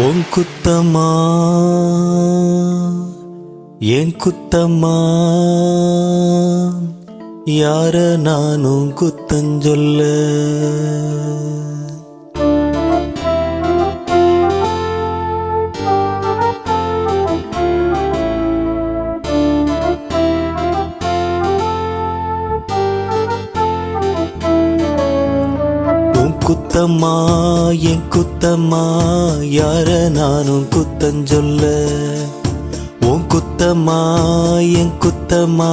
உன் குத்தமா என் குத்தமா யார நானும் குத்தஞ்சொல்ல. குத்தம்மா என் குத்தம்மா யார நானும் குத்தஞ்சொல்ல. உன் குத்தம்மா என் குத்தம்மா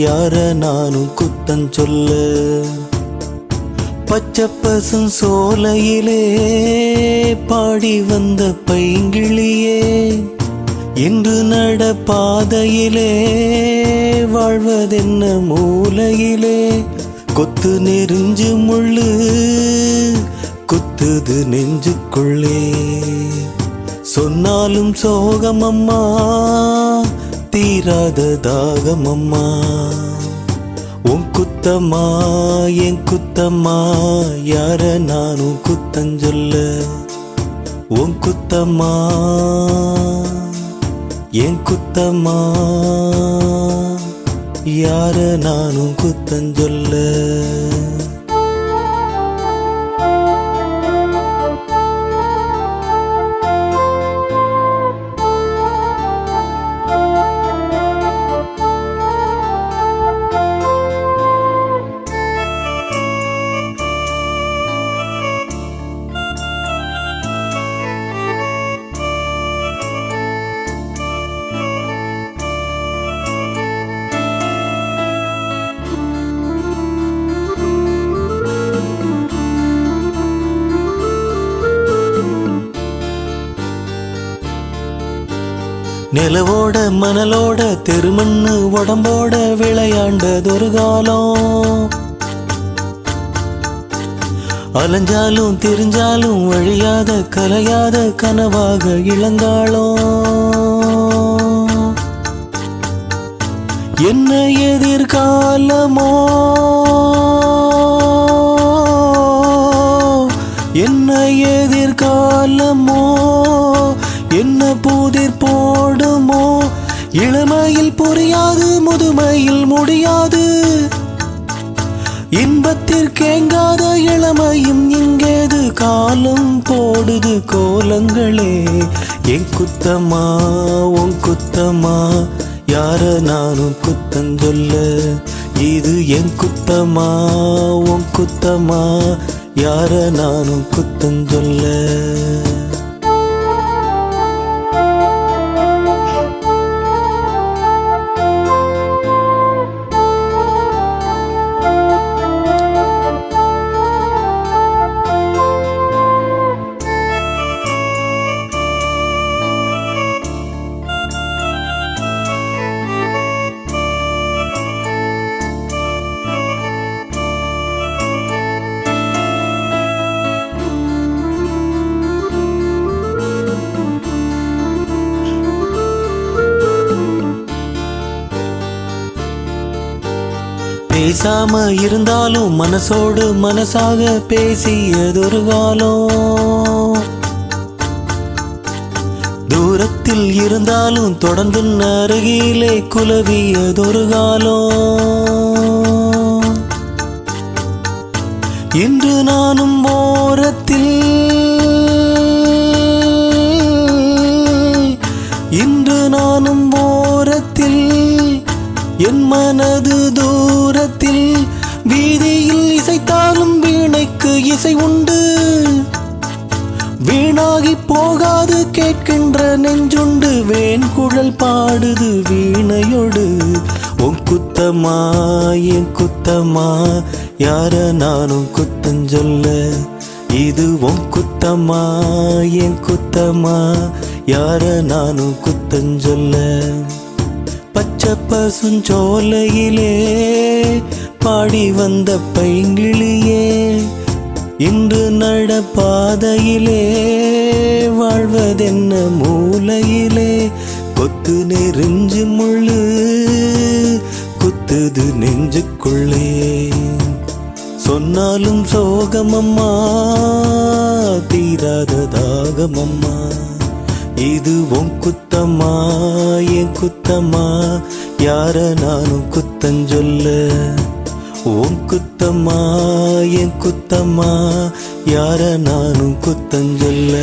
யார நானும் குத்தஞ்சொல்ல. பச்சை பசும் சோலையிலே பாடி வந்த பைங்கிளியே, இன்று நட பாதையிலே வாழ்வதென்ன மூலையிலே. கொத்து நெறிஞ்சு முள்ளு குத்துது நெஞ்சுக்குள்ளே. சொன்னாலும் சோகமம்மா தீராத தாகமம்மா. உன் குத்தம்மா என் குத்தம்மா யார நானும் குத்தஞ்சொல்ல. உன் குத்தம்மா என் குத்தம்மா யார நானும் குத்தஞ்சொல்ல. நிலவோட மணலோட தெருமண்ணு உடம்போட விளையாண்டதொரு காலம். அலைஞ்சாலும் தெரிஞ்சாலும் வழியாத கலையாத கனவாக இளங்காலம். என்ன எதிர்காலமோ என்ன எதிர்காலமோ என்ன புதிர் போடுமோ. இளமையில் புரியாது முதுமையில் முடியாது, இன்பத்திற்கேங்காத இளமையும் இங்கேது. காலம் போடுது கோலங்களே. என் குத்தமா உன் குத்தமா யார நானும் குத்தஞ்சொல்ல. இது என் குத்தமா உன் குத்தமா யார நானும் குத்தஞ்சொல்ல. பேசாம இருந்தாலும் மனசோடு மனசாக பேசியதொரு காலம். தூரத்தில் இருந்தாலும் தொடர்ந்து அருகிலே குலவியதொரு காலம். இன்று நானும் ஓரத்தில் இன்று நானும் ஓரத்தில் என் மனது தூரத்தில். வீதியில் இசைத்தாலும் வீணைக்கு இசை உண்டு. வீணாகி போகாது கேட்கின்ற நெஞ்சுண்டு. வேன்குழல் பாடுது வீணையோடு. உன் குத்தமா என் குத்தமா யார நானும் குத்தஞ்சொல்ல. இது உன் குத்தமா என் குத்தமா யார நானும் குத்தஞ்சொல்ல. பச்சை பசுஞ்சோலையிலே பாடி வந்த பைங்கிளியே, இன்று நட பாதையிலே வாழ்வதென்ன மூலையிலே. கொத்து நெறிஞ்சு முள்ளு குத்துது நெஞ்சுக்குள்ளே. சொன்னாலும் சோகமம்மா, தீராத தாகமம்மா. இது உன் குத்தம்மா என் குத்தம்மா, யார நானும் குத்தஞ்சொல்ல. உன் குத்தம்மா என் குத்தம்மா, யார நானும் குத்தஞ்சொல்ல.